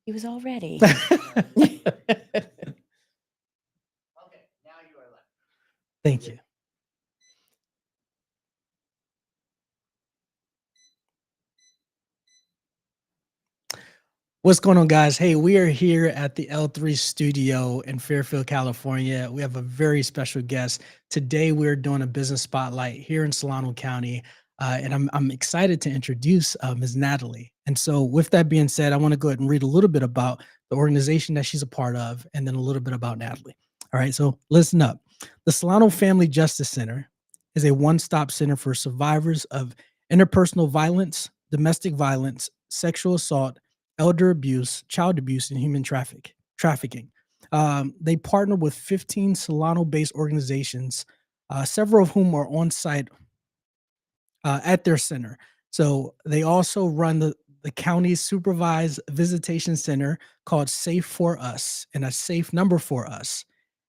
He was all ready. Thank you. What's going on, guys? Hey, we are here at the L3 studio in Fairfield, California. We have a very special guest. Today, we're doing a business spotlight here in Solano County. And I'm excited to introduce Ms. Natalie. And so with that being said, I want to go ahead and read a little bit about the organization that she's a part of, and then a little bit about Natalie. All right, so listen up. The Solano Family Justice Center is a one-stop center for survivors of interpersonal violence, domestic violence, sexual assault, elder abuse, child abuse, and human trafficking. They partner with 15 Solano-based organizations, several of whom are on site at their center. So they also run the county's supervised visitation center called Safe for Us, and a safe number for us.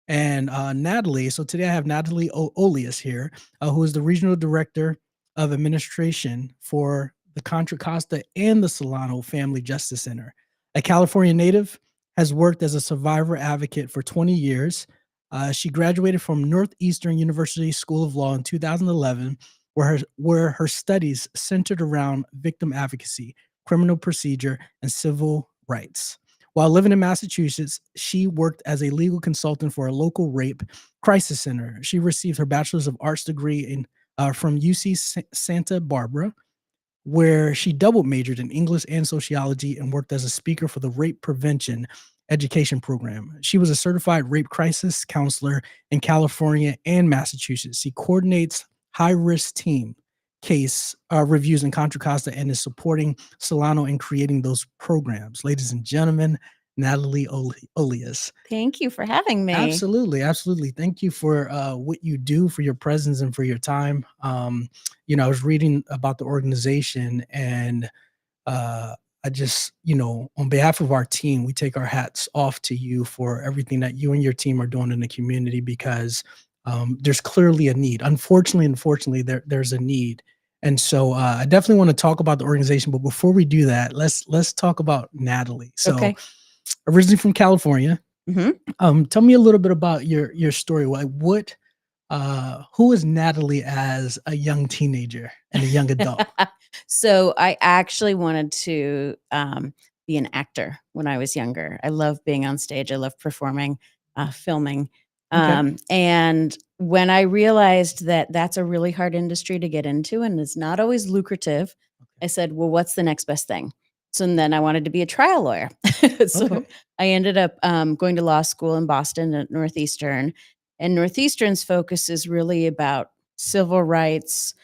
And Natalie, so today I have Natalie Oleas here, who is the Regional Director of Administration for the Contra Costa and the Solano Family Justice Center. A California native, has worked as a survivor advocate for 20 years. She graduated from Northeastern University School of Law in 2011, where her studies centered around victim advocacy, criminal procedure, and civil rights. While living in Massachusetts, she worked as a legal consultant for a local rape crisis center. She received her Bachelor's of Arts degree from UC Santa Barbara, where she double majored in English and sociology and worked as a speaker for the rape prevention education program. She was a certified rape crisis counselor in California and Massachusetts. She coordinates high-risk team case reviews in Contra Costa and is supporting Solano in creating those programs. Ladies and gentlemen, Natalie Oleas. Thank you for having me. Absolutely, absolutely. Thank you for what you do, for your presence, and for your time. I was reading about the organization, and I just, on behalf of our team, we take our hats off to you for everything that you and your team are doing in the community, because there's clearly a need. Unfortunately, there's a need. And so I definitely want to talk about the organization, but before we do that, let's talk about Natalie. So Okay. Originally from California. Tell me a little bit about your story. Who is Natalie as a young teenager and a young adult? So I actually wanted to be an actor when I was younger. I love being on stage. I love performing, filming. Okay. And when I realized that that's a really hard industry to get into and it's not always lucrative, I said, well, what's the next best thing? So then I wanted to be a trial lawyer. So Okay. I ended up going to law school in Boston at Northeastern. And Northeastern's focus is really about civil rights,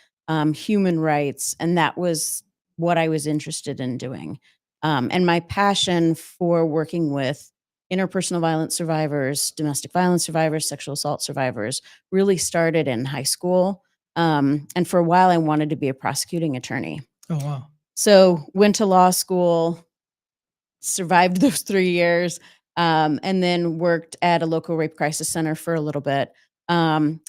human rights, and that was what I was interested in doing. And my passion for working with interpersonal violence survivors, domestic violence survivors, sexual assault survivors really started in high school. And for a while, I wanted to be a prosecuting attorney. Oh, wow. So went to law school, survived those 3 years, and then worked at a local rape crisis center for a little bit, and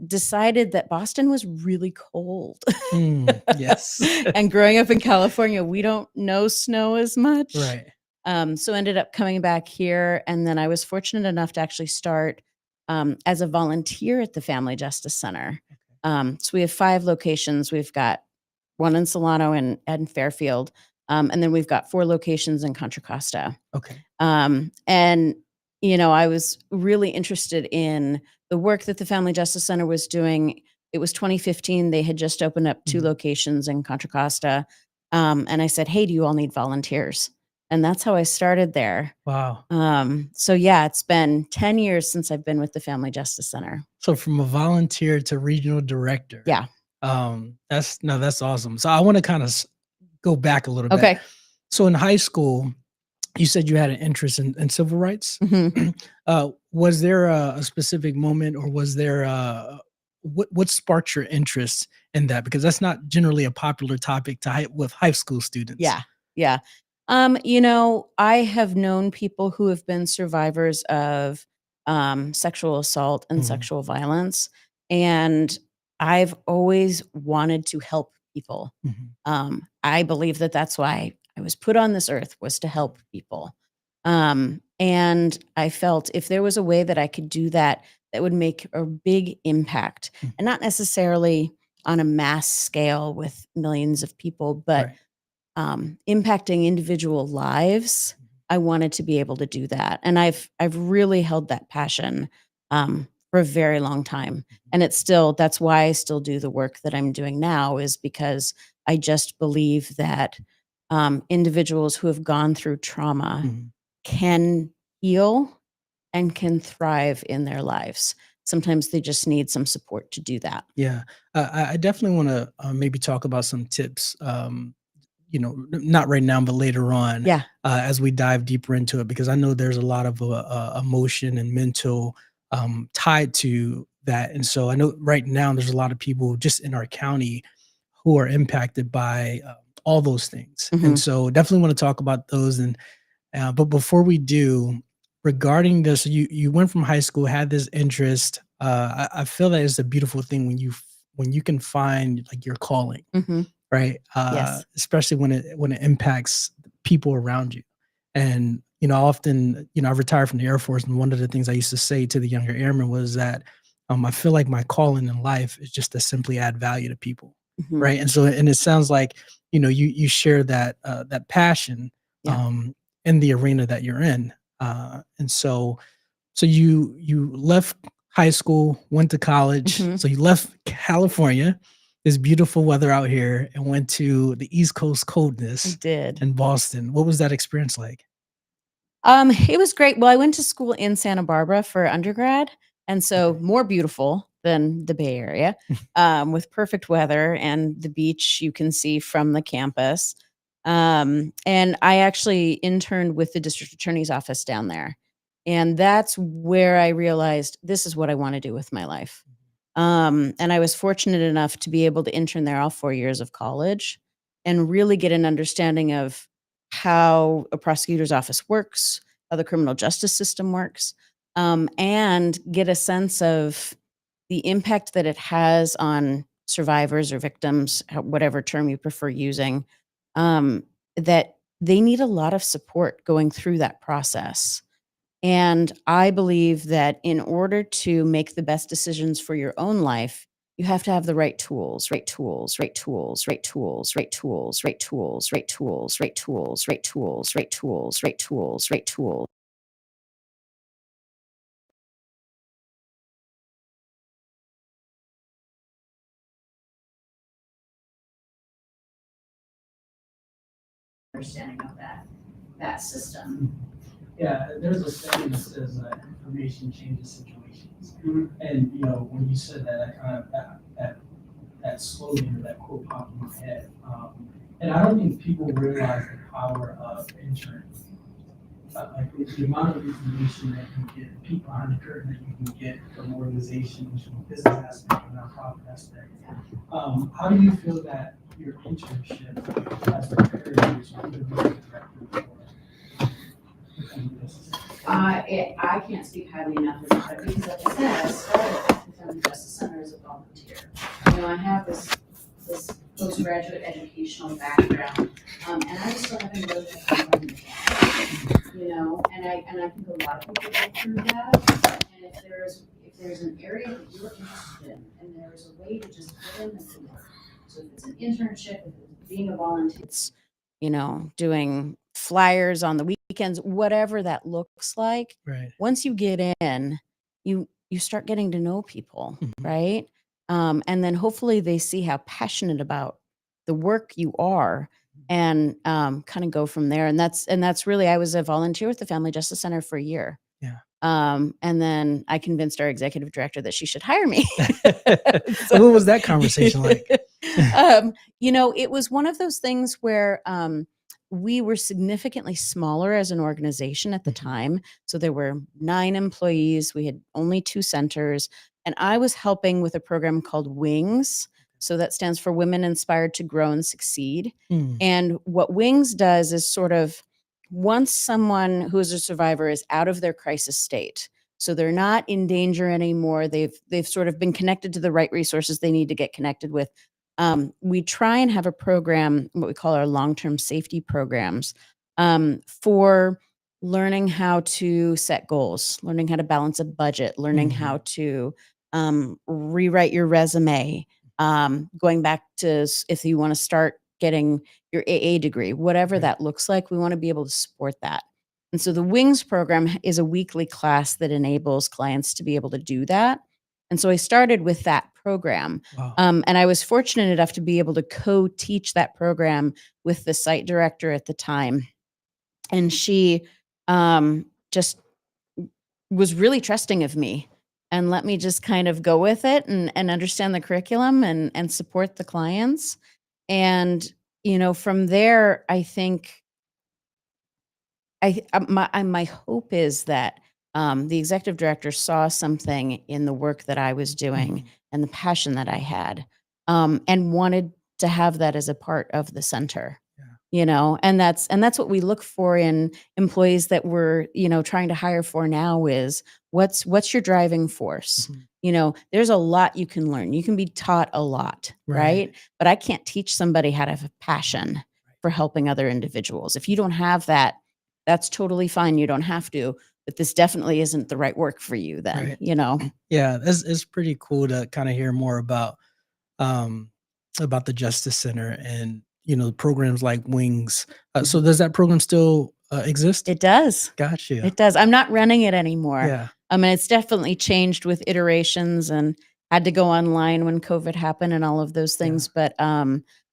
decided that Boston was really cold. Yes. And growing up in California, we don't know snow as much. Right. So ended up coming back here, and then I was fortunate enough to actually start as a volunteer at the Family Justice Center. So we have 5 locations. We've got one in Solano and Fairfield. And then we've got 4 locations in Contra Costa. Okay. And, I was really interested in the work that the Family Justice Center was doing. It was 2015. They had just opened up 2 locations in Contra Costa. And I said, hey, do you all need volunteers? And that's how I started there. Wow. So yeah, it's been 10 years since I've been with the Family Justice Center. So from a volunteer to regional director. Yeah. That's awesome. So I want to kind of go back a little bit. Okay. So in high school, you said you had an interest in civil rights. Was there a specific moment, or was there what sparked your interest in that? Because that's not generally a popular topic with high school students. Yeah. Yeah. I have known people who have been survivors of sexual assault and sexual violence, and I've always wanted to help people. I believe that that's why I was put on this earth was to help people. And I felt if there was a way that I could do that, that would make a big impact, Mm. and not necessarily on a mass scale with millions of people, but Right. impacting individual lives, I wanted to be able to do that, and I've really held that passion for a very long time, and it's still that's why I still do the work that I'm doing now is because I just believe that individuals who have gone through trauma Mhm. can heal and can thrive in their lives. Sometimes they just need some support to do that. Yeah, I definitely want to maybe talk about some tips. Not right now, but later on, Yeah. as we dive deeper into it, because I know there's a lot of emotion and mental tied to that. And so I know right now there's a lot of people just in our county who are impacted by all those things. And Mhm. so definitely want to talk about those. And but before we do, regarding this, you went from high school, had this interest. I feel that it's a beautiful thing when you can find like your calling, Mhm. right? Yes. Especially when it impacts people around you. And I often, I retired from the Air Force, and one of the things I used to say to the younger airmen was that I feel like my calling in life is just to simply add value to people, Mhm. right? And so, and it sounds like you share that that passion Yeah. um, in the arena that you're in, and so you left high school, went to college. Mhm. So you left California, this beautiful weather out here, and went to the East Coast I coldness did. in Boston. What was that experience like? It was great. Well, I went to school in Santa Barbara for undergrad, and so Okay. more beautiful than the Bay Area, with perfect weather and the beach you can see from the campus. And I actually interned with the district attorney's office down there. And that's where I realized this is what I want to do with my life. And I was fortunate enough to be able to intern there all 4 years of college and really get an understanding of how a prosecutor's office works, how the criminal justice system works, and get a sense of the impact that it has on survivors or victims, whatever term you prefer using, that they need a lot of support going through that process. And I believe that in order to make the best decisions for your own life, you have to have the right tools, right tools, right tools, right tools, right tools, right tools, right tools, right tools, right tools, right tools, right tools, right tools. Understanding of that system. Yeah, there's a saying that says information changes situations. And when you said that, I kind of that slogan or that quote popped in my head. And I don't think people realize the power of insurance. Like the amount of information that you get, the people behind the curtain that you can get from organizations, from business aspect, from nonprofit aspect. How do you feel that your internship has prepared you to be a director for becoming a business? I can't speak highly enough about it because, like I said, I started at the Family Justice Center as a volunteer. I have this postgraduate educational background, and I just don't have any really have fun and I think a lot of people go through that. And if there's an area that you're interested in, and there's a way to just get in the door. So if it's an internship, if it's being a volunteer, it's doing flyers on the weekends, whatever that looks like. Right. Once you get in, you start getting to know people, Mhm. right? And then hopefully they see how passionate about the work you are, and kind of go from there. And that's really I was a volunteer with the Family Justice Center for a year. Yeah. And then I convinced our executive director that she should hire me. So, What was that conversation like? it was one of those things where we were significantly smaller as an organization at the Mhm. time. So there were 9 employees. We had only 2 centers. And I was helping with a program called WINGS. So that stands for Women Inspired to Grow and Succeed. Mm. And what WINGS does is sort of once someone who is a survivor is out of their crisis state, so they're not in danger anymore. They've sort of been connected to the right resources they need to get connected with. We try and have a program, what we call our long-term safety programs, for learning how to set goals, learning how to balance a budget, learning how to rewrite your resume, going back to if you want to start getting your AA degree, whatever Right. that looks like, we want to be able to support that. And so the Wings program is a weekly class that enables clients to be able to do that. And so I started with that program. Wow. And I was fortunate enough to be able to co-teach that program with the site director at the time. And she just was really trusting of me and let me just kind of go with it and understand the curriculum and support the clients. And, from there, I think my hope is that the executive director saw something in the work that I was doing and the passion that I had, and wanted to have that as a part of the center. Yeah. And that's what we look for in employees that we're trying to hire for now is what's your driving force. Mhm. There's a lot you can learn. You can be taught a lot, Right. right? But I can't teach somebody how to have a passion for helping other individuals. If you don't have that, that's totally fine. You don't have to, but this definitely isn't the right work for you then, Right. you know? Yeah, it's pretty cool to kind of hear more um about the Justice Center and programs like Wings. So Mhm. does that program still exist? It does. Gotcha. It does. I'm not running it anymore. Yeah. I mean, it's definitely changed with iterations and had to go online when COVID happened and all of those Yeah. things. But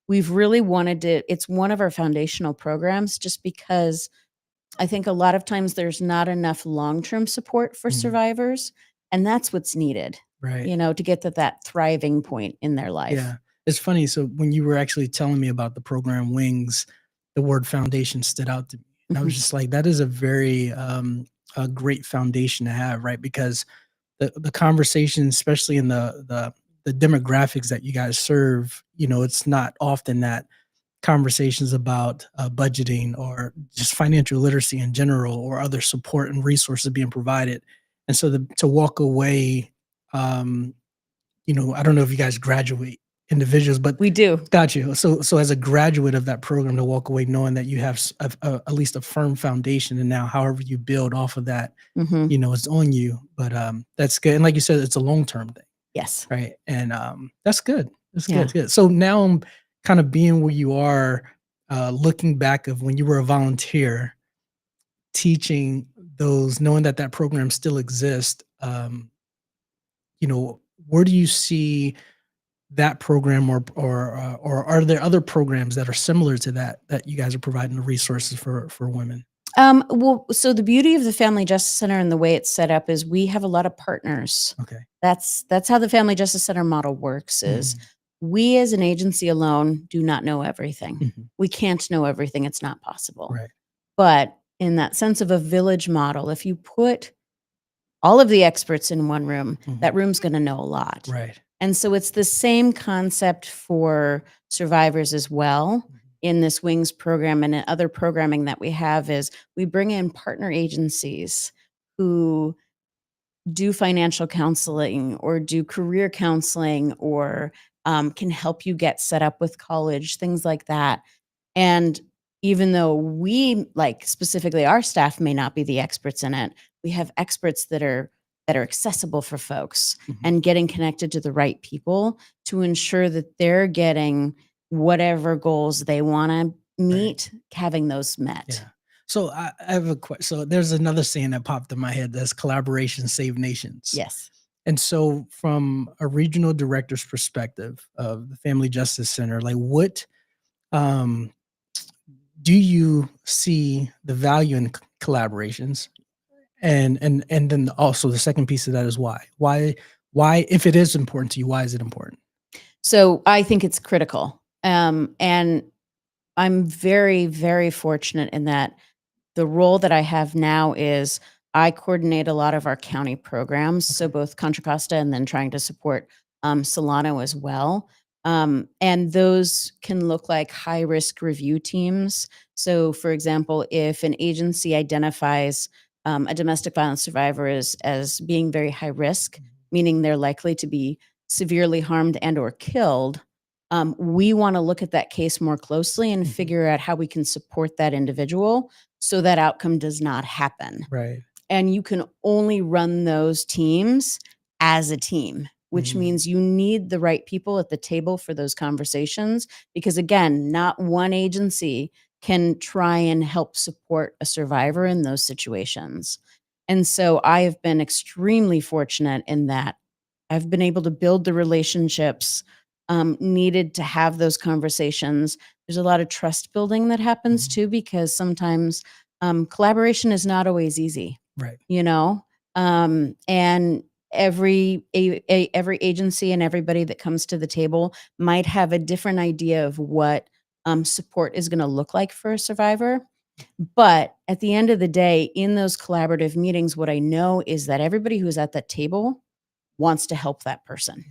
we've really wanted to, it's one of our foundational programs just because I think a lot of times there's not enough long-term support for Mhm. survivors. And that's what's needed, Right. to get to that thriving point in their life. Yeah. It's funny. So when you were actually telling me about the program Wings, the word foundation stood out to me. And I was Mhm. just like, that is a very a great foundation to have, right? Because the conversation, especially in the demographics that you guys serve, it's not often that conversations about budgeting or just financial literacy in general or other support and resources being provided. And so to walk away, um, I don't know if you guys graduate individuals, but We do. got you. So as a graduate of that program, to walk away knowing that you have at least a firm foundation, and now however you build off of that, Hmm. it's on you. But that's good. And like you said, it's a long term thing, Yes. right? And that's good. That's good. Yeah. That's good. So now I'm kind of being where you are, looking back of when you were a volunteer, teaching those, knowing that that program still exists. Where do you see that program, or are there other programs that are similar to that you guys are providing the resources for women? Well, so the beauty of the Family Justice Center and the way it's set up is we have a lot of partners. Okay. That's how the Family Justice Center model works is Mhm. we as an agency alone do not know everything. Mhm. We can't know everything. It's not possible. Right. But in that sense of a village model, if you put all of the experts in one room, that Mhm. room's going to know a lot. Right. And so it's the same concept for survivors as well Mhm. in this Wings program and in other programming that we have is we bring in partner agencies who do financial counseling or do career counseling or can help you get set up with college, things like that. And even though we like specifically our staff may not be the experts in it, we have experts that are accessible for folks Mhm. and getting connected to the right people to ensure that they're getting whatever goals they want to Right. meet, having those met. Yeah. So I have a question. So there's another saying that popped in my head. That's collaboration save nations. Yes. And so from a regional director's perspective of the Family Justice Center, like what um, do you see the value in collaborations? And then also the second piece of that is why? Why, if it is important to you, why is it important? So I think it's critical. And I'm very, very fortunate in that the role that I have now is I coordinate a lot of our county programs, so Okay. both Contra Costa and then trying to support Solano as well. And those can look like high risk review teams. So, for example, if an agency identifies a domestic violence survivor as being very high risk, Mhm. meaning they're likely to be severely harmed and or killed, we want to look at that case more closely and figure out how we can support that individual so that outcome does not happen. Right. And you can only run those teams as a team, which means you need the right people at the table for those conversations. Because again, not one agency can try and help support a survivor in those situations. And so I have been extremely fortunate in that I've been able to build the relationships needed to have those conversations. There's a lot of trust building that happens too, because sometimes collaboration is not always easy, Right. you know? And every agency and everybody that comes to the table might have a different idea of what support is going to look like for a survivor. But at the end of the day, in those collaborative meetings, what I know is that everybody who's at that table wants to help that person,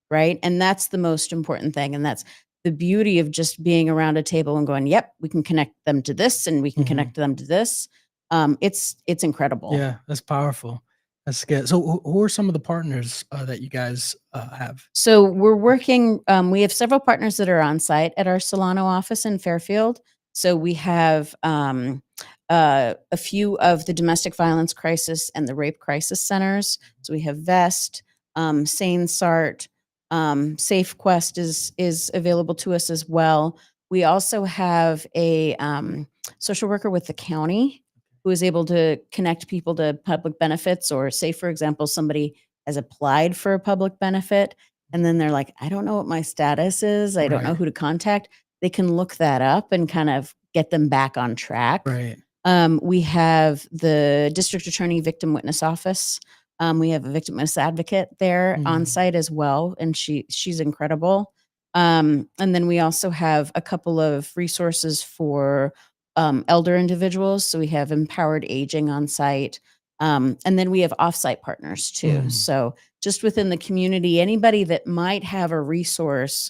right? And that's the most important thing. And that's the beauty of just being around a table and going, "Yep, we can connect them to this, and we can connect them to this." It's incredible. Yeah, that's powerful. That's good. So, who are some of the partners that you guys have? So we're working, we have several partners that are on site at our Solano office in Fairfield. So we have a few of the domestic violence crisis and the rape crisis centers. So we have VEST, Sane SART, SafeQuest is available to us as well. We also have a social worker with the county who is able to connect people to public benefits, or say, for example, somebody has applied for a public benefit and then they're like, "I don't know what my status is. I don't know Right. who to contact." They can look that up and kind of get them back on track. Right. We have the district attorney victim witness office. We have a victim witness advocate there on site as well, and she's incredible. And then we also have a couple of resources for elder individuals. So we have empowered aging on site. And then we have offsite partners too. So just within the community, anybody that might have a resource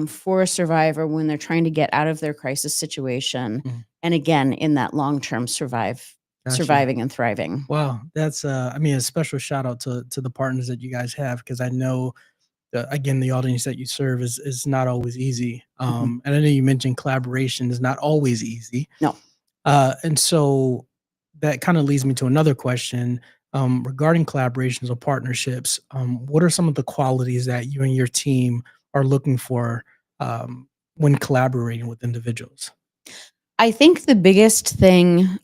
for a survivor when they're trying to get out of their crisis situation, and again in that long-term Gotcha. surviving and thriving. Wow, that's I mean, a special shout out to the partners that you guys have, because I know again, the audience that you serve is not always easy. And I know you mentioned collaboration is not always easy. No. And so that kind of leads me to another question regarding collaborations or partnerships. What are some of the qualities that you and your team are looking for when collaborating with individuals? I think the biggest thing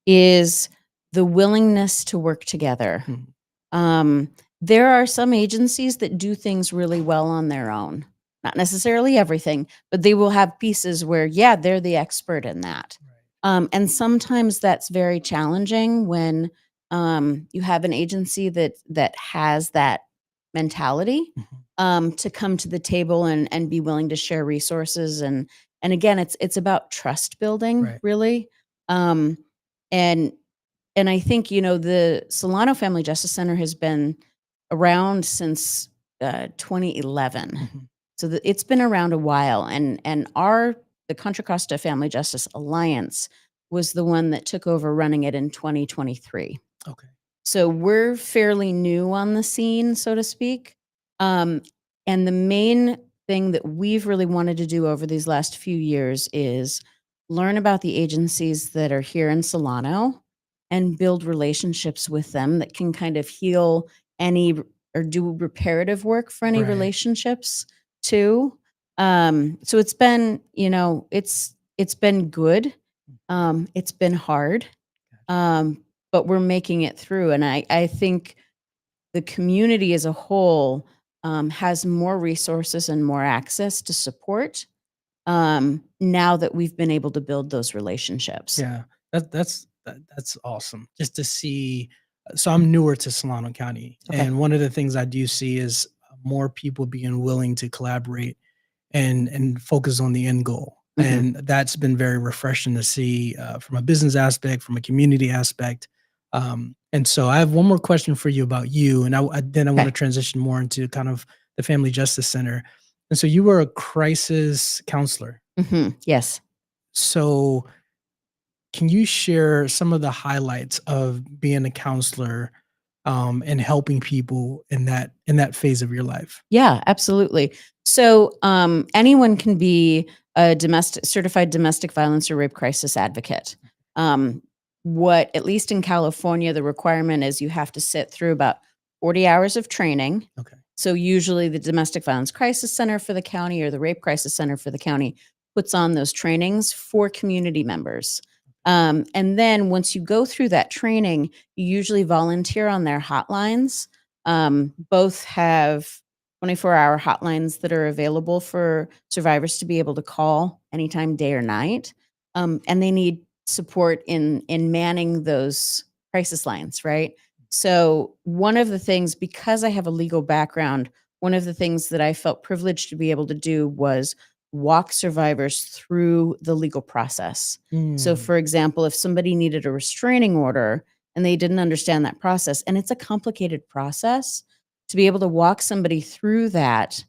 is the willingness to work together. Mhm. Um, there are some agencies that do things really well on their own. Not necessarily everything, but they will have pieces where, yeah, they're the expert in that. And sometimes that's very challenging when you have an agency that has that mentality Mhm. to come to the table and be willing to share resources, and again, it's about trust building, Right. really. Um, and and I think, the Solano Family Justice Center has been around since 2011. Mhm. So it's been around a while, and the Contra Costa Family Justice Alliance was the one that took over running it in 2023. Okay. So we're fairly new on the scene, so to speak. Um, and the main thing that we've really wanted to do over these last few years is learn about the agencies that are here in Solano and build relationships with them that can kind of heal any or do reparative work for any Right. relationships too. So it's been, it's been good. It's been hard. Um, but we're making it through. And I think the community as a whole has more resources and more access to support now that we've been able to build those relationships. Yeah, that's awesome. Just to see, so I'm newer to Solano County, Okay. and one of the things I do see is more people being willing to collaborate and focus on the end goal, Mhm. and that's been very refreshing to see from a business aspect, from a community aspect. And so I have one more question for you about you, and then I want to Okay. transition more into kind of the Family Justice Center. And so you were a crisis counselor. Yes. So can you share some of the highlights of being a counselor and helping people in that phase of your life? Yeah, absolutely. So, anyone can be a certified domestic violence or rape crisis advocate. Um, what, at least in California, the requirement is you have to sit through about 40 hours of training. Okay. So, usually, the Domestic Violence Crisis Center for the county or the Rape Crisis Center for the county puts on those trainings for community members. And then once you go through that training, you usually volunteer on their hotlines. Both have 24-hour hotlines that are available for survivors to be able to call anytime, day or night. And they need support in manning those crisis lines, right? So one of the things, because I have a legal background, one of the things that I felt privileged to be able to do was walk survivors through the legal process. So, Mm, for example, if somebody needed a restraining order and they didn't understand that process, and it's a complicated process, to be able to walk somebody through that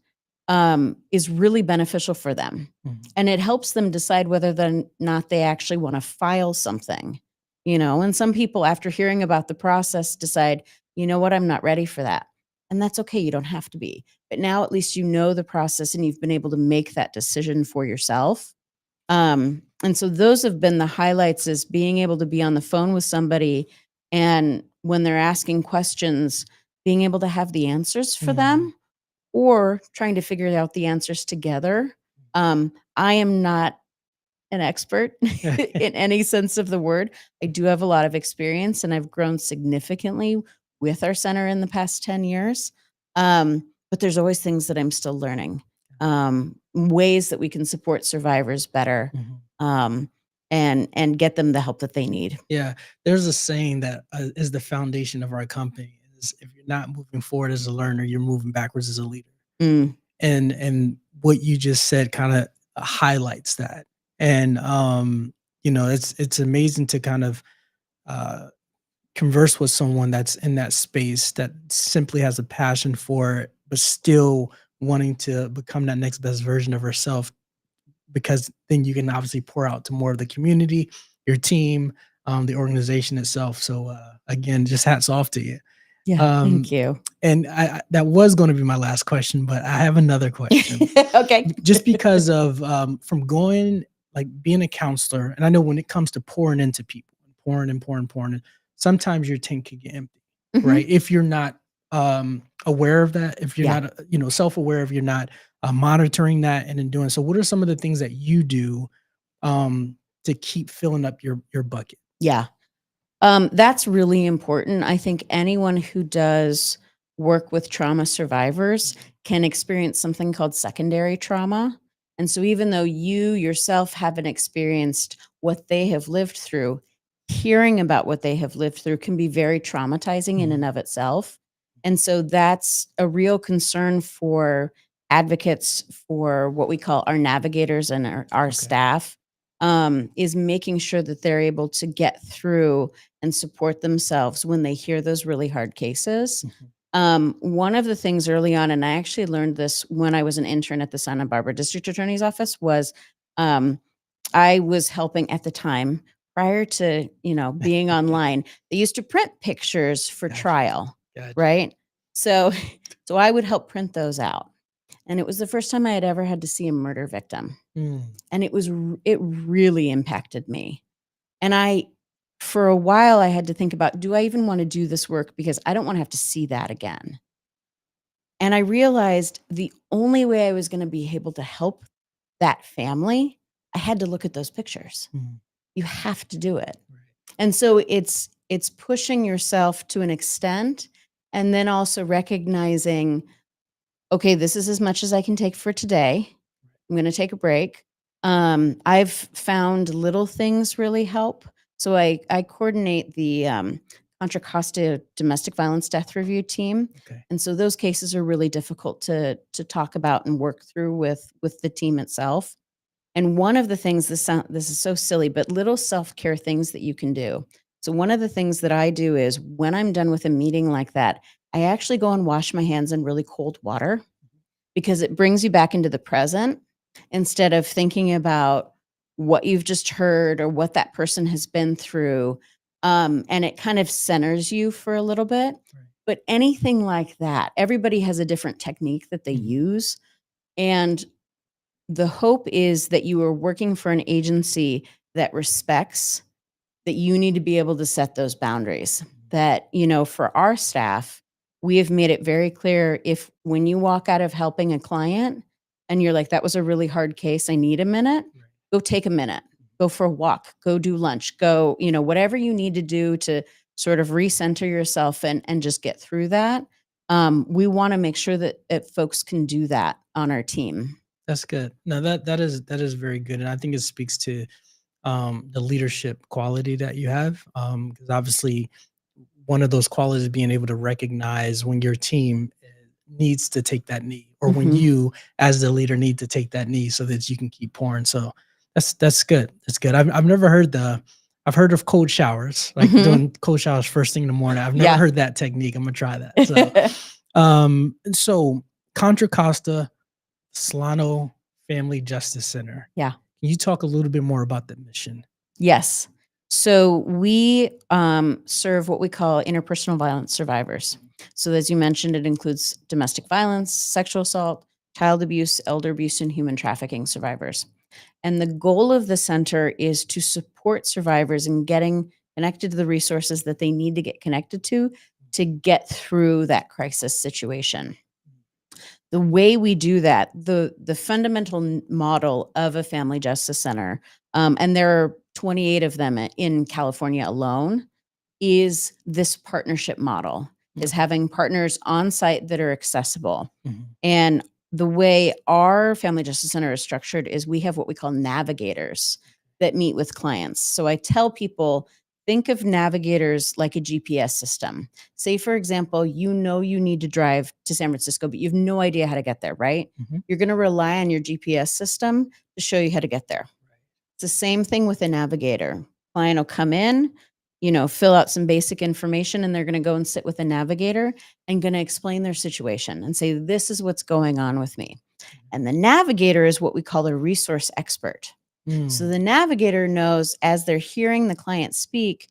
is really beneficial for them. mhm, And it helps them decide whether or not they actually want to file something. And some people, after hearing about the process, decide, you know what, I'm not ready for that. And that's okay. You don't have to be. But now at least you know the process and you've been able to make that decision for yourself. And so those have been the highlights, is being able to be on the phone with somebody, and when they're asking questions, being able to have the answers for mm. them, or trying to figure out the answers together. I am not an expert in any sense of the word. I do have a lot of experience and I've grown significantly with our center in the past 10 years. But there's always things that I'm still learning, ways that we can support survivors better, Mhm. um, and get them the help that they need. Yeah, there's a saying that is the foundation of our company is if you're not moving forward as a learner, you're moving backwards as a leader. Mm, And what you just said kind of highlights that. And it's amazing to kind of uh, converse with someone that's in that space that simply has a passion for it, but still wanting to become that next best version of herself, because then you can obviously pour out to more of the community, your team, the organization itself. So again, just hats off to you. yeah, thank Um, you. and that was going to be my last question, but I have another question. Okay. Just because of from going, like, being a counselor, and I know when it comes to pouring into people, pouring and pouring, pouring, sometimes your tank can get empty, Mhm. right? If you're not aware of that, if you're Yeah. not self-aware, if you're not monitoring that and then doing so, what are some of the things that you do to keep filling up your bucket? Yeah. That's really important. I think anyone who does work with trauma survivors can experience something called secondary trauma. And so, even though you yourself haven't experienced what they have lived through, hearing about what they have lived through can be very traumatizing in and Mhm. of itself. And so, that's a real concern for advocates, for what we call our navigators and our Okay. staff, is making sure that they're able to get through and support themselves when they hear those really hard cases. Mhm. One of the things early on, and I actually learned this when I was an intern at the Santa Barbara District Attorney's Office, was um, I was helping at the time, prior to being online. They used to print pictures for Gotcha. trial, Gotcha. right? So, so I would help print those out, and it was the first time I had ever had to see a murder victim, Mm. and it really impacted me. And for a while, I had to think about, do I even want to do this work? Because I don't want to have to see that again. And I realized the only way I was going to be able to help that family, I had to look at those pictures. Mhm. You have to do it. Right. And so it's pushing yourself to an extent, and then also recognizing, okay, this is as much as I can take for today. I'm gonna take a break. I've found little things really help. So I coordinate the Contra Costa Domestic Violence Death Review team, Okay. and so those cases are really difficult to talk about and work through with the team itself. And one of the things, this is so silly, but little self care things that you can do. So one of the things that I do is when I'm done with a meeting like that, I actually go and wash my hands in really cold water, because it brings you back into the present instead of thinking about what you've just heard or what that person has been through. And it kind of centers you for a little bit. But anything like that, everybody has a different technique that they Mhm. use. And the hope is that you are working for an agency that respects that you need to be able to set those boundaries. That, for our staff, we have made it very clear if when you walk out of helping a client and you're like, that was a really hard case, I need a minute, Right. go take a minute, go for a walk, go do lunch, go, whatever you need to do to sort of recenter yourself and just get through that. We want to make sure that folks can do that on our team. That's good. No, that is very good, and I think it speaks to the leadership quality that you have. Because obviously, one of those qualities is being able to recognize when your team needs to take that knee, or when Hmm. you, as the leader, need to take that knee so that you can keep pouring. So that's good. That's good. I've never heard I've heard of cold showers, like Hmm. doing cold showers first thing in the morning. I've never Yeah. heard that technique. I'm gonna try that. So Contra Costa Solano Family Justice Center. Yeah. Can you talk a little bit more about the mission? Yes. So we serve what we call interpersonal violence survivors. So, as you mentioned, it includes domestic violence, sexual assault, child abuse, elder abuse, and human trafficking survivors. And the goal of the center is to support survivors in getting connected to the resources that they need to get connected to get through that crisis situation. The way we do that, the fundamental model of a family justice center, and there are 28 of them in California alone, is this partnership model, is Okay. having partners on site that are accessible. Mhm. And the way our family justice center is structured is we have what we call navigators that meet with clients. So I tell people, think of navigators like a GPS system. Say, for example, you need to drive to San Francisco, but you have no idea how to get there, right? Mhm. You're going to rely on your GPS system to show you how to get there. It's the same thing with a navigator. Client will come in, fill out some basic information, and they're going to go and sit with a navigator and going to explain their situation and say, this is what's going on with me. And the navigator is what we call a resource expert. So Mm. the navigator knows as they're hearing the client speak,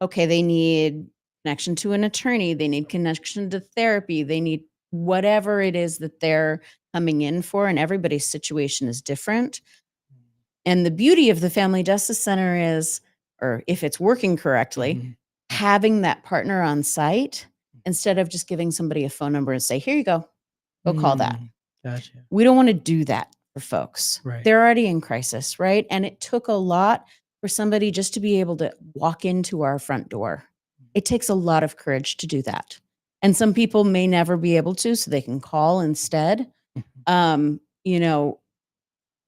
okay, they need connection to an attorney, they need connection to therapy, they need whatever it is that they're coming in for, and everybody's situation is different. And the beauty of the Family Justice Center is, or if it's working correctly, Mhm. having that partner on site instead of just giving somebody a phone number and say, here you go call that. Mm. Gotcha. We don't want to do that for folks. Right. They're already in crisis, right? And it took a lot for somebody just to be able to walk into our front door. It takes a lot of courage to do that. And some people may never be able to, so they can call instead. Mhm. Um, you know,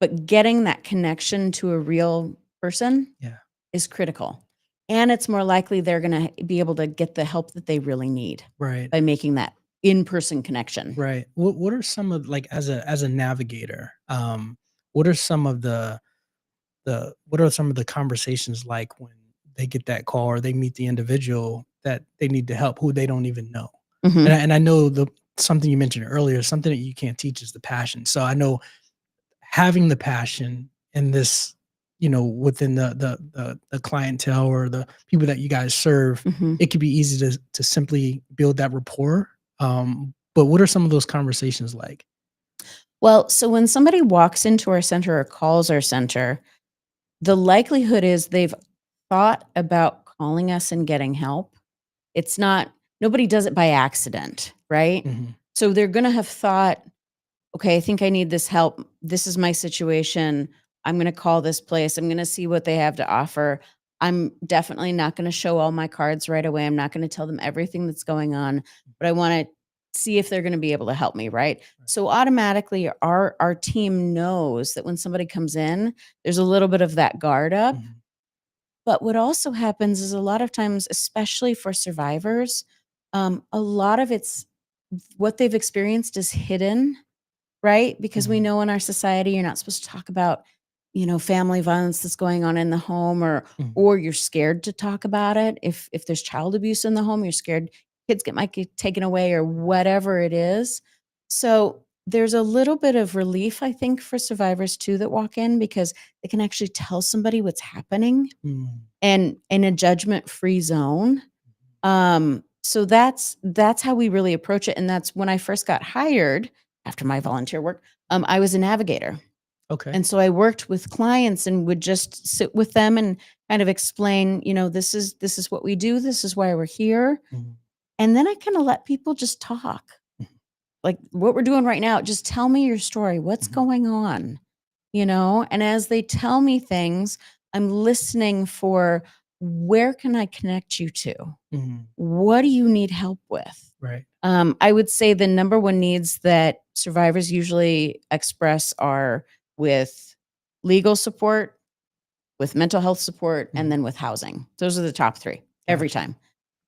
but getting that connection to a real person Yeah. is critical. And it's more likely they're going to be able to get the help that they really need Right. by making that in-person connection. Right. What are some of, like, as a navigator, what are some of what are some of the conversations like when they get that call or they meet the individual that they need to help who they don't even know? And Mhm. I know the something you mentioned earlier, something that you can't teach is the passion. So I know having the passion in this, within the clientele or the people that you guys serve, Mhm. it could be easy to simply build that rapport. But what are some of those conversations like? Well, so when somebody walks into our center or calls our center, the likelihood is they've thought about calling us and getting help. It's not, nobody does it by accident, right? Mhm. So they're going to have thought, okay, I think I need this help. This is my situation. I'm going to call this place. I'm going to see what they have to offer. I'm definitely not going to show all my cards right away. I'm not going to tell them everything that's going on, but I want to see if they're going to be able to help me, right? So automatically our team knows that when somebody comes in, there's a little bit of that guard up. Mhm. But what also happens is a lot of times, especially for survivors, a lot of it's what they've experienced is hidden, right? Because we Mhm. know in our society you're not supposed to talk about, family violence that's going on in the home, Mhm. or you're scared to talk about it. If there's child abuse in the home, you're scared kids might get taken away or whatever it is. So there's a little bit of relief, I think, for survivors too that walk in because they can actually tell somebody what's happening Mm. and in a judgment-free zone. So that's how we really approach it, and that's when I first got hired after my volunteer work, I was a navigator. Okay. And so I worked with clients and would just sit with them and kind of explain, this is what we do, this is why we're here. Mhm, And then I kind of let people just talk. mhm, Like what we're doing right now, just tell me your story. What's mhm, going on? And as they tell me things, I'm listening for where can I connect you to? mhm. What do you need help with? Right. I would say the number one needs that survivors usually express are with legal support, with mental health support, and Mhm. then with housing. Those are the top three every Gotcha.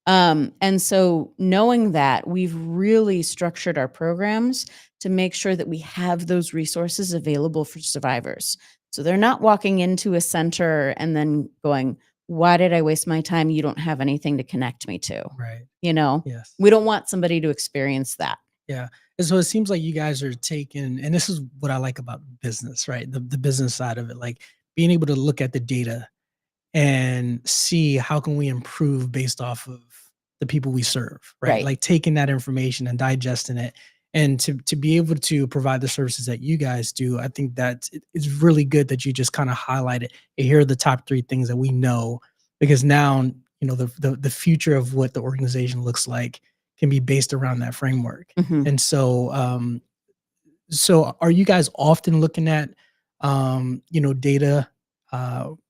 time. And so knowing that, we've really structured our programs to make sure that we have those resources available for survivors. So they're not walking into a center and then going, why did I waste my time? You don't have anything to connect me to. Right. You know, Yes. we don't want somebody to experience that. Yeah. And so it seems like you guys are taking, and this is what I like about business, right? The business side of it, like being able to look at the data and see how can we improve based off of the people we serve, right? Right. Like taking that information and digesting it, and to be able to provide the services that you guys do. I think that it's really good that you just kind of highlighted, "Hey, here are the top 3 things that we know," because now, the future of what the organization looks like can be based around that framework. Mhm. And so are you guys often looking at, data,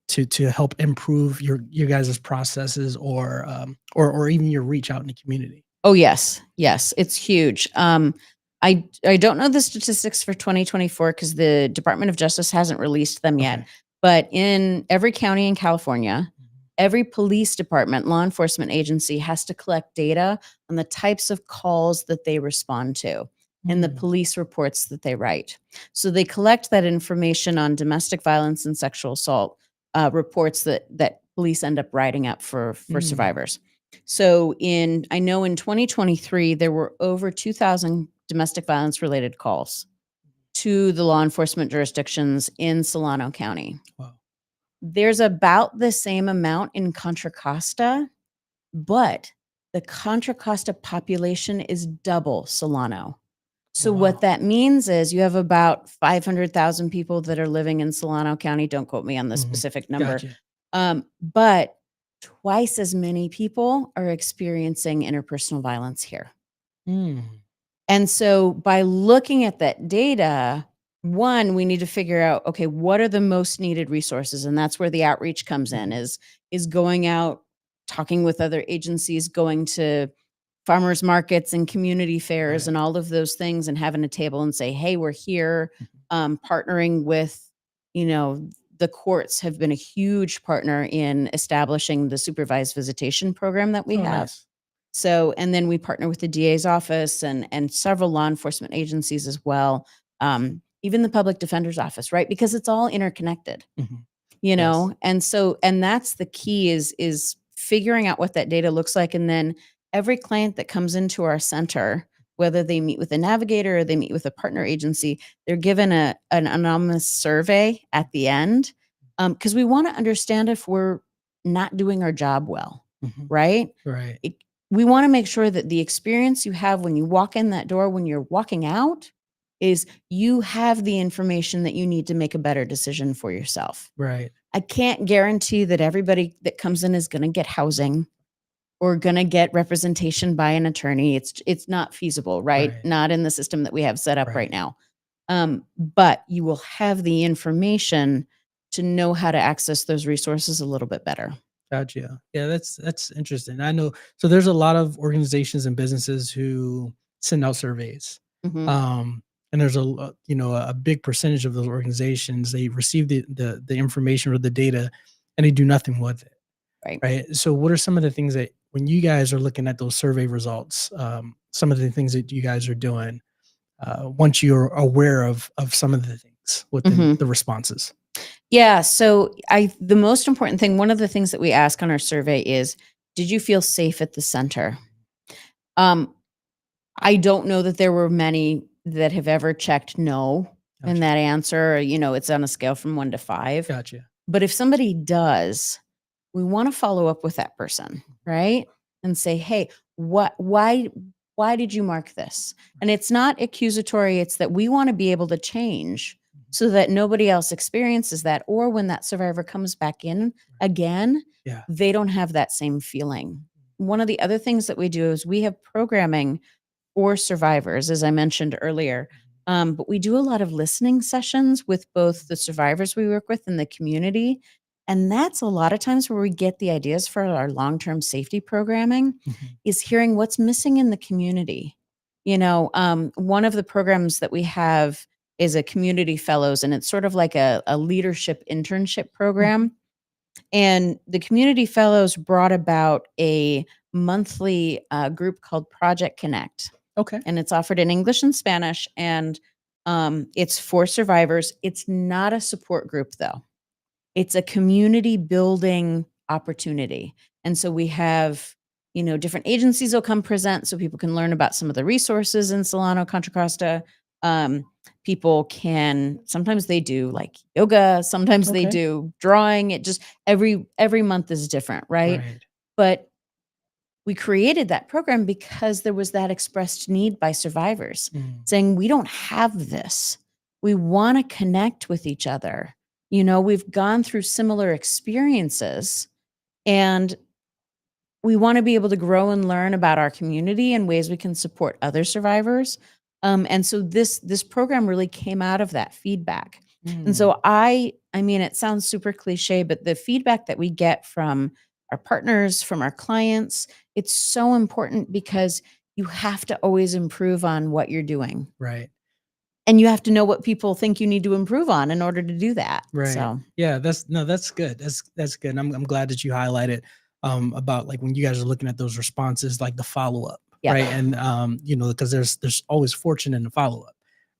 to help improve your guys' processes, or even your reach out in the community? Oh, yes. Yes, it's huge. I don't know the statistics for 2024 because the Department of Justice hasn't released them yet, Okay. but in every county in California, Mhm. every police department, law enforcement agency has to collect data on the types of calls that they respond to and the Mm, police reports that they write. So they collect that information on domestic violence and sexual assault reports that police end up writing up for mm. survivors. So I know in 2023 there were over 2,000 domestic violence related calls to the law enforcement jurisdictions in Solano County. Wow. There's about the same amount in Contra Costa, but the Contra Costa population is double Solano. Oh, So what wow. that means is you have about 500,000 people that are living in Solano County. Don't quote me on the Mhm. specific number. Gotcha. But twice as many people are experiencing interpersonal violence here. Mm, And so by looking at that data, one, we need to figure out, okay, what are the most needed resources? And that's where the outreach comes in, mhm. is going out, talking with other agencies, going to farmers markets and community fairs Right. and all of those things and having a table and say, hey, we're here, Mhm. partnering with, the courts have been a huge partner in establishing the supervised visitation program that we Oh, have. nice. So, and then we partner with the DA's office and several law enforcement agencies as well, even the public defender's office, right? Because it's all interconnected, Mhm. Yes. and that's the key is figuring out what that data looks like, and then every client that comes into our center, whether they meet with a navigator or they meet with a partner agency, they're given an anonymous survey at the end, because we want to understand if we're not doing our job well, Mhm. right? Right. It, we want to make sure that the experience you have when you walk in that door, when you're walking out, is you have the information that you need to make a better decision for yourself. Right. I can't guarantee that everybody that comes in is gonna get housing or gonna get representation by an attorney. It's not feasible, right? Right. Not in the system that we have set up right Right. now. But you will have the information to know how to access those resources a little bit better. Gotcha. Yeah, that's interesting. I know, so there's a lot of organizations and businesses who send out surveys. Mhm. Um, and there's a big percentage of those organizations, they receive the information or the data, and they do nothing with it. Right. Right. So what are some of the things that, when you guys are looking at those survey results, some of the things that you guys are doing, once you're aware of some of the things within Mhm. the responses? Yeah, so I the most important thing, one of the things that we ask on our survey is, did you feel safe at the center? Um, I don't know that there were many that have ever checked no in Gotcha. that answer. It's on a scale from 1 to 5. Gotcha. But if somebody does, we wanna follow up with that person, right? And say, "Hey, Why did you mark this? And it's not accusatory, it's that we want to be able to change Mhm. so that nobody else experiences that, or when that survivor comes back in again, Yeah. they don't have that same feeling. One of the other things that we do is we have programming for survivors, as I mentioned earlier. But we do a lot of listening sessions with both the survivors we work with and the community. And that's a lot of times where we get the ideas for our long-term safety programming, Mhm. is hearing what's missing in the community. One of the programs that we have is a community fellows, and it's sort of like a leadership internship Mhm. program. And the community fellows brought about a monthly group called Project Connect, Okay. and it's offered in English and Spanish. And it's for survivors. It's not a support group, though. It's a community building opportunity. And so we have, different agencies will come present so people can learn about some of the resources in Solano, Contra Costa. Um, People can, sometimes they do like yoga, sometimes they Okay. do drawing. It just, every month is different, right? Right. But we created that program because there was that expressed need by survivors Mm. saying, we don't have this. We want to connect with each other. We've gone through similar experiences, and we want to be able to grow and learn about our community and ways we can support other survivors. And so this program really came out of that feedback. And Mm. so I mean, it sounds super cliche, but the feedback that we get from our partners, from our clients, it's so important because you have to always improve on what you're doing. Right. And you have to know what people think you need to improve on in order to do that. Right. So, Yeah, that's good. That's good. And I'm glad that you highlighted about like when you guys are looking at those responses, like the follow-up, yeah. right? And because there's always fortune in the follow-up,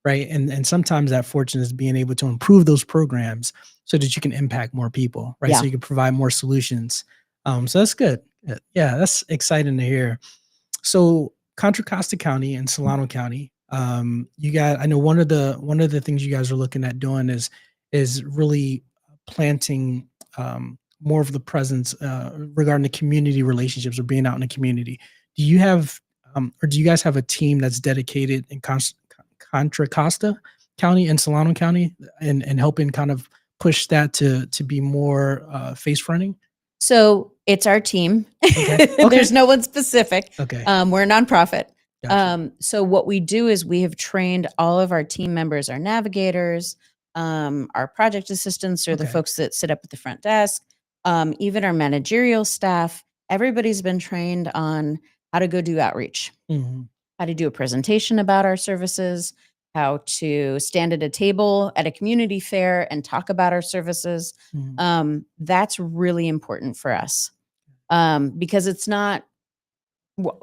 right? And sometimes that fortune is being able to improve those programs so that you can impact more people, right? So Yeah. you can provide more solutions. So that's good. Yeah, that's exciting to hear. So Contra Costa County and Solano County, you got. I know one of the things you guys are looking at doing is really planting more of the presence regarding the community relationships or being out in the community. Do you have or do you guys have a team that's dedicated in Contra Costa County and Solano County and helping kind of push that to be more face fronting? So it's our team. Okay. There's Okay. no one specific. Okay. We're a nonprofit. Gotcha. So what we do is we have trained all of our team members, our navigators, our project assistants, or the Okay. folks that sit up at the front desk, even our managerial staff. Everybody's been trained on how to go do outreach, Mhm. how to do a presentation about our services, how to stand at a table at a community fair and talk about our services. Mhm. That's really important for us, because it's not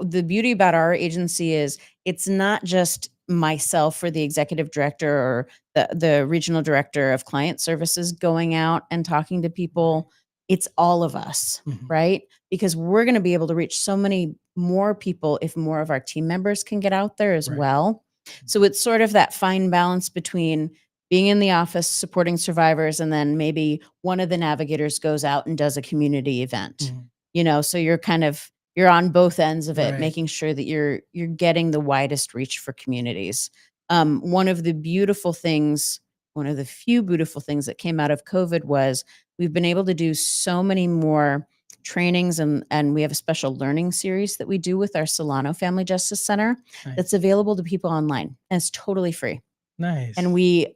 the beauty about our agency is it's not just myself or the executive director or the regional director of client services going out and talking to Right. people. It's all of us, Mhm. right? Because we're going to be able to reach so many more people if more of our team members can get out there as Right. well. So it's sort of that fine balance between being in the office supporting survivors, and then maybe one of the navigators goes out and does a community event. Mhm. So you're on both ends of it, Right. making sure that you're getting the widest reach for communities. One of the beautiful things, one of the few beautiful things that came out of COVID was we've been able to do so many more trainings, and we have a special learning series that we do with our Solano Family Justice Center that's Nice. available to people online, and it's totally free. And Nice. we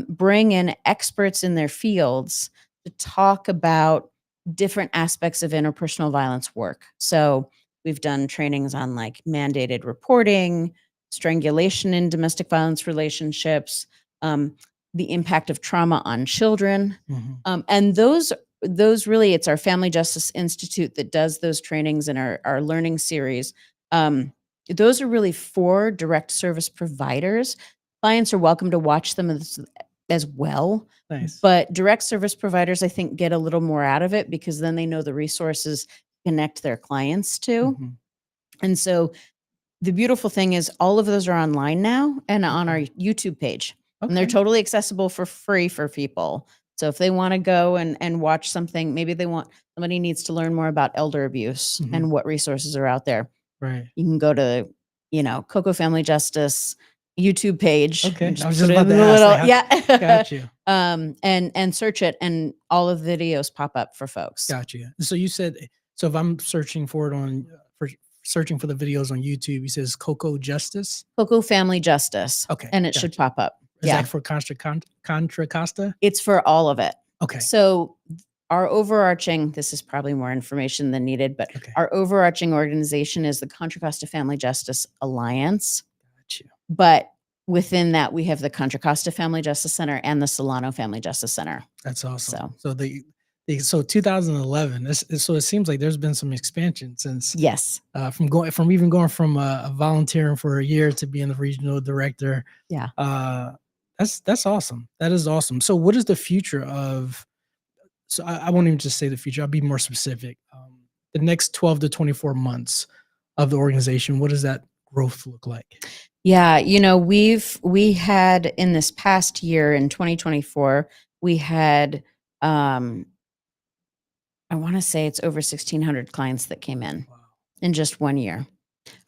bring in experts in their fields to talk about different aspects of interpersonal violence work. So we've done trainings on like mandated reporting, strangulation in domestic violence relationships, um, the impact of trauma on children, Mhm. and those really, it's our Family Justice Institute that does those trainings in our learning series. Um, those are really for direct service providers. Clients are welcome to watch them as well, Nice. but direct service providers, I think, get a little more out of it because then they know the resources to connect their clients to. Mhm. And so the beautiful thing is all of those are online now and on our Okay. YouTube page, and they're Okay. totally accessible for free for people. So if they want to go and watch something, maybe somebody needs to learn more about elder abuse Mhm. and what resources are out there. Right. You can go to, Coco Family Justice YouTube page Okay. and I just was put just it about in to the ask, like, little, how yeah. got you. And search it, and all of the videos pop up for folks. Got you. So you said, so if I'm searching for it for searching for the videos on YouTube, you says Coco Justice? Coco Family Justice, Okay, and it should got you. pop up. Is Yeah. that for Contra Costa? It's for all of it. Okay, So our overarching, this is probably more information than needed, but okay. our overarching organization is the Contra Costa Family Justice Alliance. Got you. But within that, we have the Contra Costa Family Justice Center and the Solano Family Justice Center. That's awesome. So So 2011. So it seems like there's been some expansion since yes. from going from a volunteering for a year to being the regional director. Yeah. That's awesome. That is awesome. So what is the future of? So I won't even just say the future. I'll be more specific. The next 12 to 24 months of the organization. What does that growth look like? Yeah, we had in this past year in 2024, we had I want to say it's over 1,600 clients that came Wow. in just 1 year.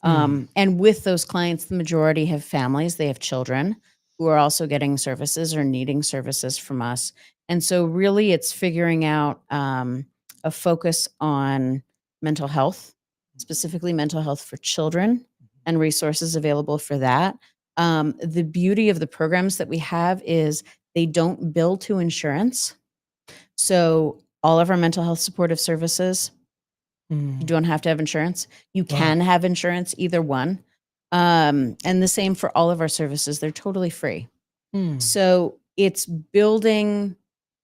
Hmm. And with those clients, the majority have families, they have children who are also getting services or needing services from us. And so, really, it's figuring out a focus on mental health, specifically mental health for children, and resources available for that. The beauty of the programs that we have is they don't bill to insurance. So, all of our mental health supportive services, you Hmm. don't have to have insurance. You Wow. can have insurance, either one. And the same for all of our services. They're totally free. Hmm. So it's building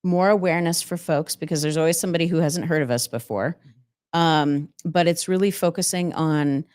more awareness for folks because there's always somebody who hasn't heard of us before. But it's really focusing on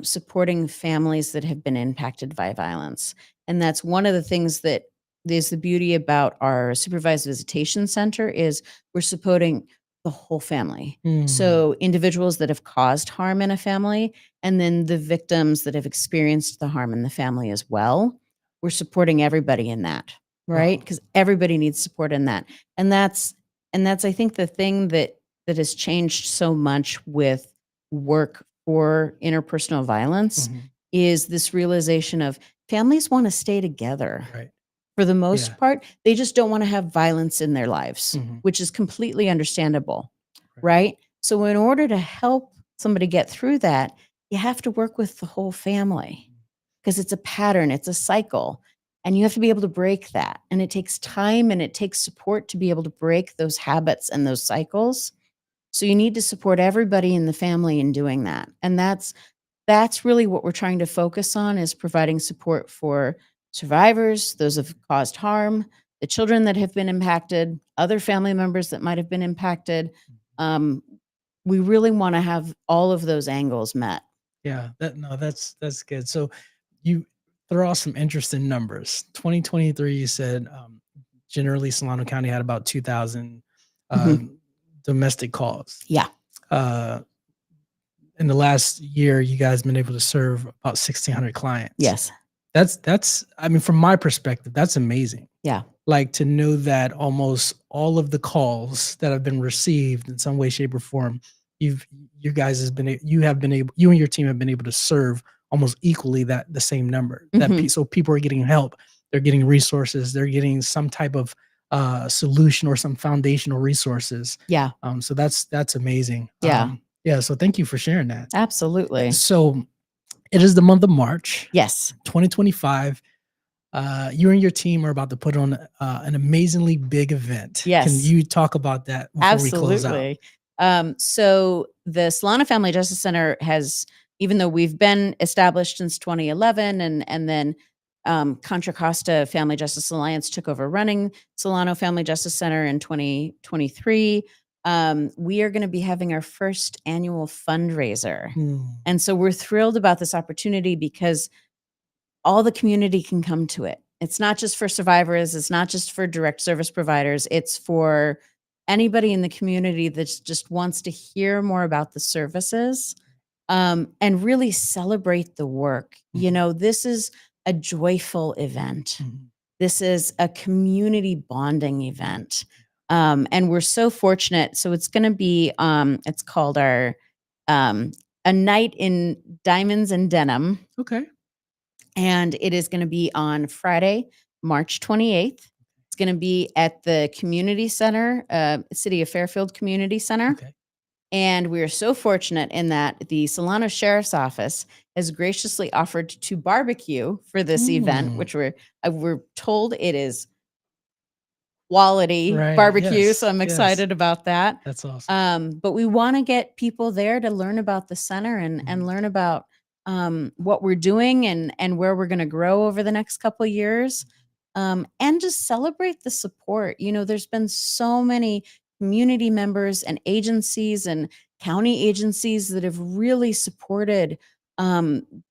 supporting families that have been impacted by violence. And that's one of the things that is the beauty about our supervised visitation center is we're supporting the whole family. Hmm. So individuals that have caused harm in a family, and then the victims that have experienced the harm in the family as well. We're supporting everybody in that, right? Wow. Because everybody needs support in that. And that's I think the thing that has changed so much with work for interpersonal violence Mhm. is this realization of families want to stay together. Right. For the Yeah. most part, they just don't want to have violence in their lives, Mhm. which is completely understandable, Right. right? So in order to help somebody get through that, you have to work with the whole family because it's a pattern, it's a cycle, and you have to be able to break that. And it takes time and it takes support to be able to break those habits and those cycles. So you need to support everybody in the family in doing that. And that's really what we're trying to focus on is providing support for survivors, those who've caused harm, the children that have been impacted, other family members that might have been impacted. Um, we really want to have all of those angles met. Yeah. That's good. So you throw out some interesting numbers. 2023, you said generally Solano County had about 2,000 Mhm. domestic calls. Yeah. Uh, in the last year, you guys been able to serve about 1,600 clients. Yes. That's I mean, from my perspective, that's amazing. Yeah. Like to know that almost all of the calls that have been received in some way, shape, or form, you've you guys has been you have been able you and your team have been able to serve almost equally that the same number. Mhm. So people are getting help, they're getting resources, they're getting some type of solution or some foundational resources. Yeah. So that's amazing. Yeah. Yeah. So thank you for sharing that. Absolutely. So it is the month of March, Yes. 2025. You and your team are about to put on an amazingly big event. Can Yes. you talk about that before we close out? Absolutely. So the Solana Family Justice Center has, even though we've been established since 2011, and then Contra Costa Family Justice Alliance took over running Solano Family Justice Center in 2023. We are going to be having our first annual fundraiser, Hmm. and so we're thrilled about this opportunity because all the community can come to it. It's not just for survivors, it's not just for direct service providers, it's for anybody in the community that just wants to hear more about the services, and really celebrate the work. Mhm. This is a joyful event. Mhm. This is a community bonding event. And we're so fortunate. So it's going to be, it's called our a night in diamonds and denim. Okay. And it is going to be on Friday, March 28th. It's going to be at the community center, City of Fairfield Community Center. Okay. And we are so fortunate in that the Solano Sheriff's Office has graciously offered to barbecue for this event, which we're told it is quality Right. barbecue. Yes. So I'm Yes. excited about that. That's awesome. But we want to get people there to learn about the center and learn about what we're doing and where we're going to grow over the next couple of years. And just celebrate the support. You know, there's been so many community members and agencies and county agencies that have really supported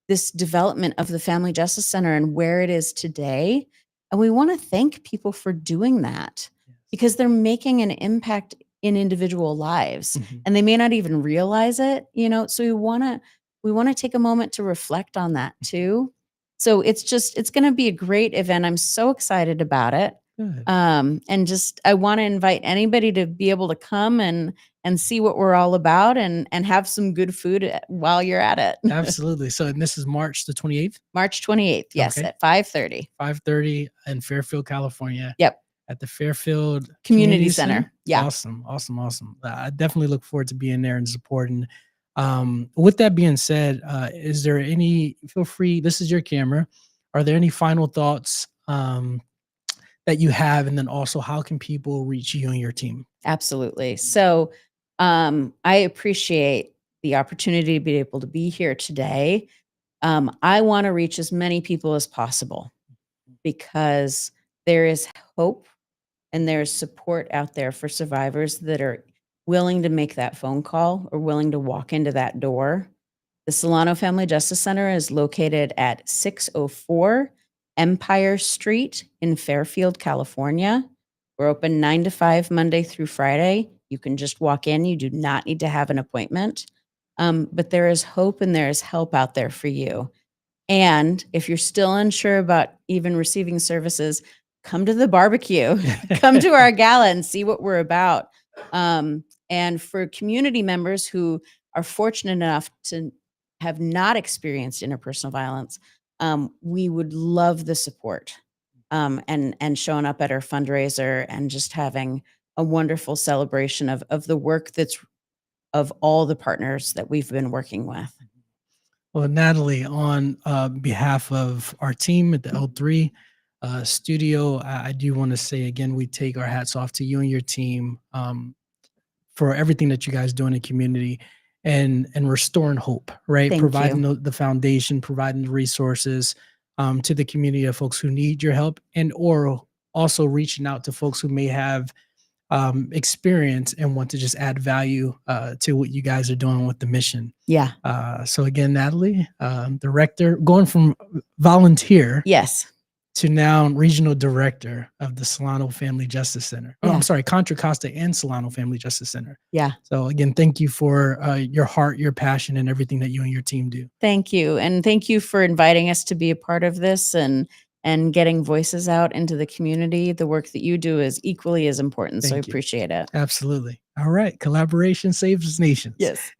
this development of the Family Justice Center and where it is today. And we want to thank people for doing that because they're making an impact in individual lives and they may not even realize it, you know, so we want to take a moment to reflect on that too. So it's going to be a great event. I'm so excited about it. Good. And just, I want to invite anybody to be able to come and see what we're all about and have some good food while you're at it. Absolutely. So, and this is March the 28th? March 28th. Yes. Okay. At 5:30. 5:30 in Fairfield, California. Yep. At the Fairfield Community Center. Yeah. Awesome. Awesome. Awesome. I definitely look forward to being there and supporting. With that being said, is there any, feel free, this is your camera. Are there any final thoughts that you have? And then also, how can people reach you and your team? Absolutely. So I appreciate the opportunity to be able to be here today. I want to reach as many people as possible because there is hope and there's support out there for survivors that are willing to make that phone call or willing to walk into that door. The Solano Family Justice Center is located at 604 Empire Street in Fairfield, California. We're open 9 to 5 Monday through Friday. You can just walk in. You do not need to have an appointment. But there is hope and there is help out there for you. And if you're still unsure about even receiving services, come to the barbecue, come to our gala and see what we're about. And for community members who are fortunate enough to have not experienced interpersonal violence, we would love the support and showing up at our fundraiser and just having a wonderful celebration of the work that's of all the partners that we've been working with. Well, Natalie, on behalf of our team at the L3 studio, I do want to say again, we take our hats off to you and your team for everything that you guys do in the community and restoring hope, right? Thank providing you. the foundation, providing the resources to the community of folks who need your help, and or also reaching out to folks who may have experience and want to just add value to what you guys are doing with the mission. Yeah. So again, Natalie, director, going from volunteer Yes. to now regional director of the Solano Family Justice Center. Oh, Yeah. I'm sorry, Contra Costa and Solano Family Justice Center. Yeah. So again, thank you for your heart, your passion, and everything that you and your team do. Thank you. And thank you for inviting us to be a part of this and getting voices out into the community. The work that you do is equally as important. So I Thank you. appreciate it. Absolutely. All right. Collaboration saves nations. Yes.